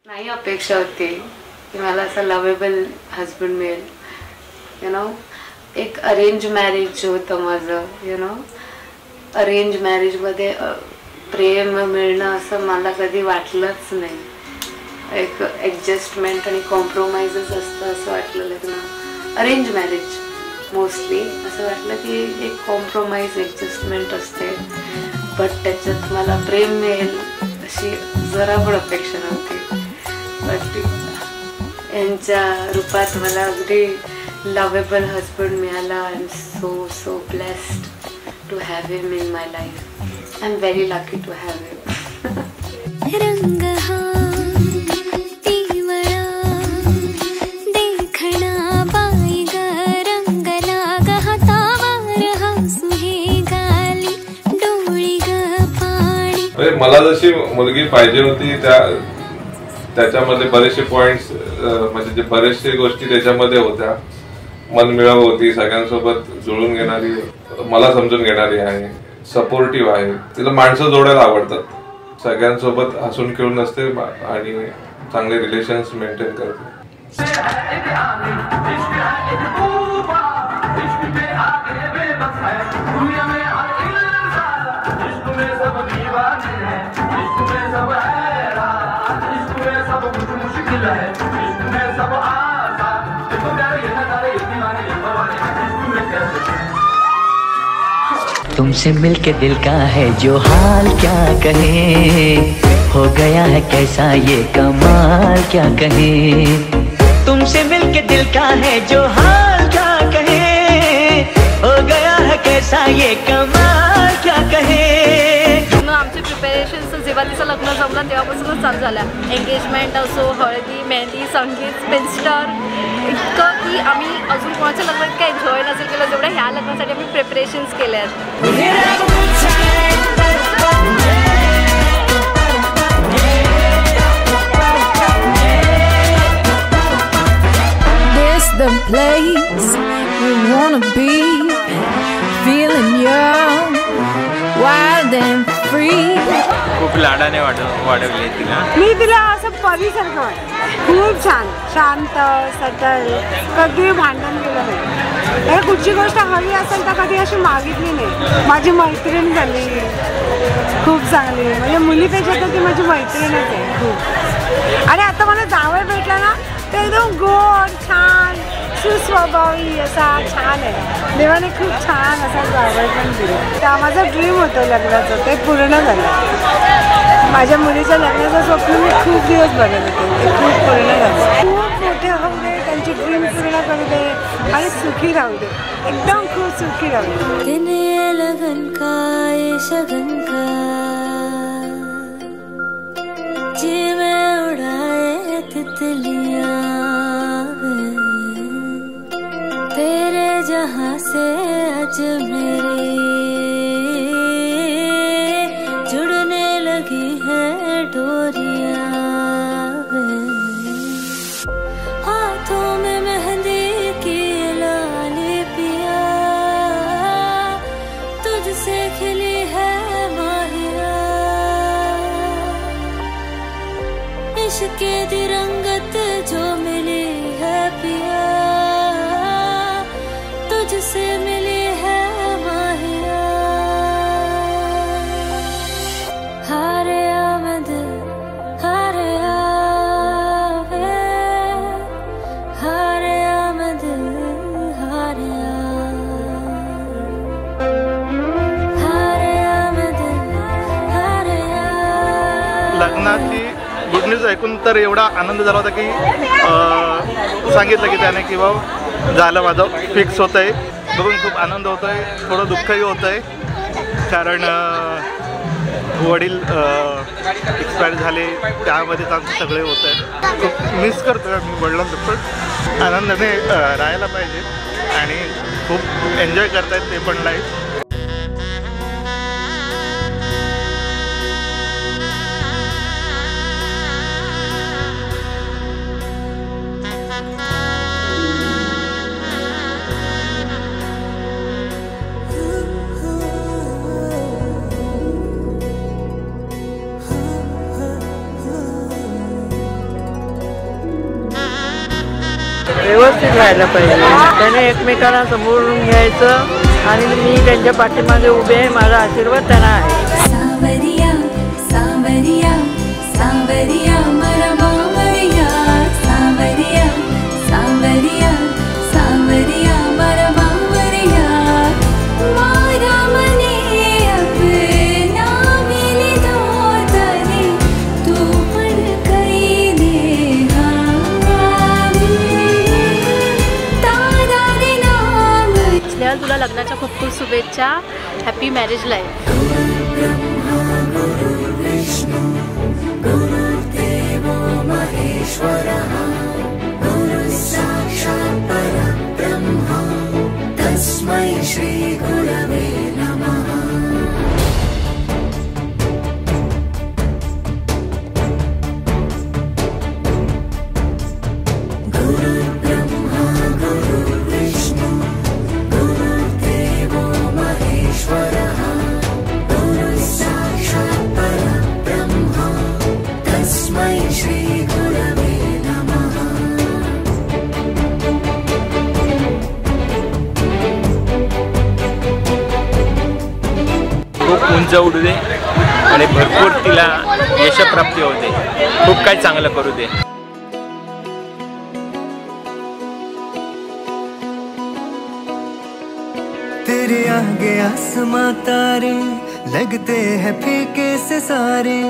नाही अपेक्षा होती की मला असं लवेबल हजबंड मिळेल. एक अरेंज मॅरेज होतं माझं. अरेंज मॅरेजमध्ये प्रेम मिळणं असं मला कधी वाटलंच नाही. एक ॲडजस्टमेंट आणि कॉम्प्रोमाइजच असतं असं वाटलं लग्न. अरेंज मॅरेज मोस्टली असं वाटलं की एक कॉम्प्रोमाइज ॲडजस्टमेंट असते, बट त्याच्यात मला प्रेम मिळेल अशी जरा पण अपेक्षा नव्हती. बट यांच्या रूपात मला अगदी लवेबल हजबंड मिळाला. I am so blessed to have him in my life. I am very lucky to have him. मला जशी मुलगी पाहिजे होती त्याच्यामध्ये बरेचसे पॉइंट्स म्हणजे जे बरेचसे गोष्टी त्याच्यामध्ये होत्या. मनमिळाव होती, सगळ्यांसोबत जुळून घेणारी, मला समजून घेणारी आहे, सपोर्टिव्ह आहे. तिला माणसं जोडायला आवडतात, सगळ्यांसोबत हसून खेळून असते आणि चांगले रिलेशन्स मेंटेन करते. तुमसे मिलके दिल का है जो हाल क्या कहे, हो गया है कैसा ये कमाल क्या कहे. तुमसे मिलके दिल का है जो हाल क्या कहे, हो गया है कैसा ये कमाल क्या कहे. आमचे प्रिपरेशन्स जेव्हा तिचं लग्न जमलं तेव्हापासूनच चालू झाल्या. एंगेजमेंट असो, हळदी, मेहंदी, संगीत, स्पिन्स्टर, इतकं की आम्ही अजून कोणाच्या लग्नात काय एन्जॉय नसेल केलं जेवढं ह्या लग्नासाठी आम्ही प्रिपरेशन्स केले आहेत. The place we wanna be, feeling young, wild and free. खूप लाडाने वाढवले तिला. मी तिला असं परीसारखं वाटतं. खूप छान, शांत, सटल, कधी भांडण केलं नाही. हे कुठची गोष्ट हवी असेल तर कधी अशी मागितली नाही. माझी मैत्रीण झाली, खूप चांगली. म्हणजे मुलीपेक्षा तर ती माझी मैत्रीणच आहे खूप. आणि आता मला जावळ भेटला ना ते एकदम गोड, छान, सुस्वभावी असा छान आहे. देवाने खूप छान असा जावळ पण दिला. माझं ड्रीम होतं लग्नाचं, ते पूर्ण झालं. माझ्या मुलीच्या लग्नाचं स्वप्न मी खूप दिवस बघत होते, ते खूप पूर्ण झालं. खूप मोठे होऊ दे, त्यांची ड्रीम पूर्ण करू दे आणि सुखी राहू दे, एकदम खूप सुखी राहू दे. लगन का ये शगन का जी में उड़ाए तितलियां, तेरे जहां से आज मेरी जुड़ने लगी है डोरियां. हाथों में मेहंदी की लाली पिया, तुझसे खिली है माहिया. इश्क दी रंगत जो मिली है पिया, तुझसे मिली है माहिया. हारे आमद हारे आवे, हारे आमद हारे हारे आमद हारे. लग्नाची गुड न्यूज ऐकून तर एवढा आनंद झाला होता की सांगितलं की त्याने की बाबा झालं, माझं फिक्स होतं आहे. बघून खूप आनंद होतो आहे, थोडं दुःखही होतं आहे कारण वडील एक्सपायर झाले, त्यामध्ये आमचं सगळे होतं आहे. खूप मिस करतो आहे मी वडिलांचं, पण आनंदाने राहायला पाहिजे आणि खूप एन्जॉय करतायत ते पण लाईफ. व्यवस्थित राहायला पाहिजे. त्याने एकमेकांना समोरून घ्यायचं आणि मी त्यांच्या पाठीमागे उभे आहे. माझा आशीर्वाद त्यांना आहे. सावरिया सावरिया सावरिया मरा बावरिया सावरिया सावरिया सावरिया मरा बावरिया मारा मने अपना मिली दो तने तू पण कई दे तारा रे नाम. स्नेहल, तुला लग्नाच्या खूप खूप शुभेच्छा. Happy marriage life. गुरुदेवो महेश्वरः गुरु साक्षात् परब्रह्म तस्मै श्री गुरवे नमः. गुरुर्ब्रह्मा गुरुर्विष्णु गुरुदेवो महेश्वरः गुरु साक्षात् परब्रह्म तस्मै श्री गुरवे नमः. खूप उंच उडू दे आणि भरपूर तिला यशप्राप्ती होते. खूप काही चांगलं करू दे. तेरे आगे आसमां तारे लगते हैं फीके से सारे.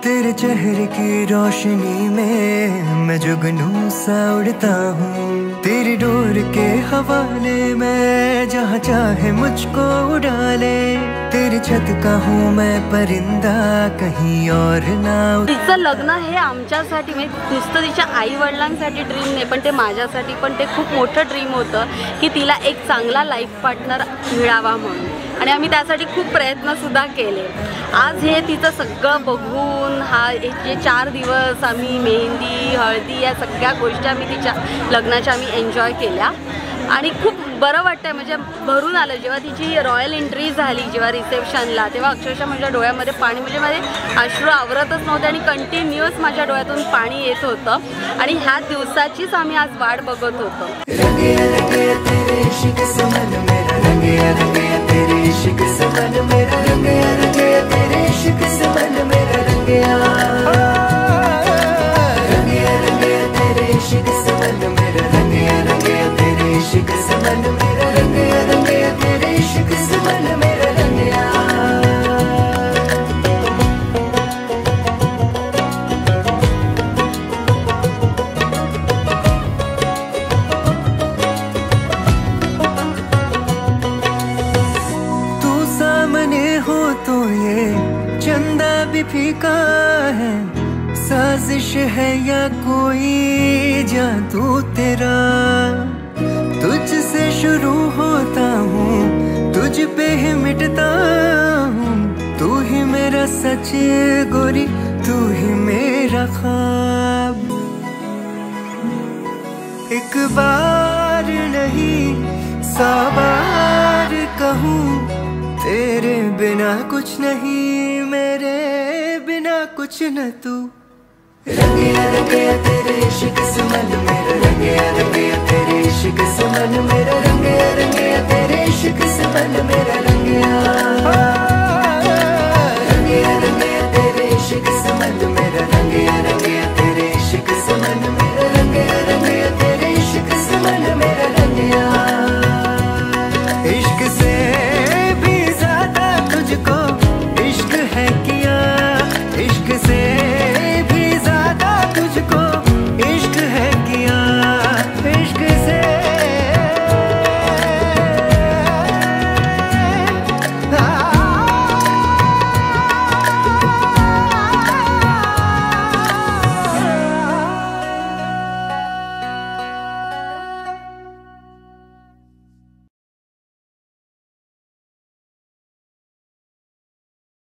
तेरे चेहरे की रोशनी में मैं जुगनू सा उड़ता हूँ. तेरी डोर के हवाले में जहाँ चाहे मुझको उड़ा ले. तेरी छत का हूँ मैं परिंदा कहीं और ना. तिचं लग्न हे आमच्यासाठी म्हणजे नुसतं तिच्या आई वडिलांसाठी ड्रीम नाही, पण ते माझ्यासाठी पण ते खूप मोठं ड्रीम होतं की तिला एक चांगला लाईफ पार्टनर मिळावा म्हणून. आणि आम्ही त्यासाठी खूप प्रयत्नसुद्धा केले. आज हे तिचं सगळं बघून जे 4 दिवस आम्ही मेहंदी हळदी या सगळ्या गोष्टी आम्ही तिच्या लग्नाच्या आम्ही एन्जॉय केल्या आणि खूप बरं वाटतंय. म्हणजे भरून आलं जेव्हा तिची रॉयल एंट्री झाली जेव्हा रिसेप्शनला, तेव्हा अक्षरशः माझ्या डोळ्यामध्ये पाणी म्हणजे माझे अश्रू आवरतच नव्हते आणि कंटिन्युअस माझ्या डोळ्यातून पाणी येत होतं. आणि ह्या दिवसाचीच आम्ही आज वाट बघत होतो. फीका है साजिश है या कोई जादू तेरा. तुझसे शुरू होता हूँ तुझ पे ही मिटता हूँ. तू ही मेरा सच गोरी तू ही मेरा ख्वाब. एक बार नहीं 100 बार कहूँ तेरे बिना कुछ नहीं मेरे बिना कुछ न तू. रंग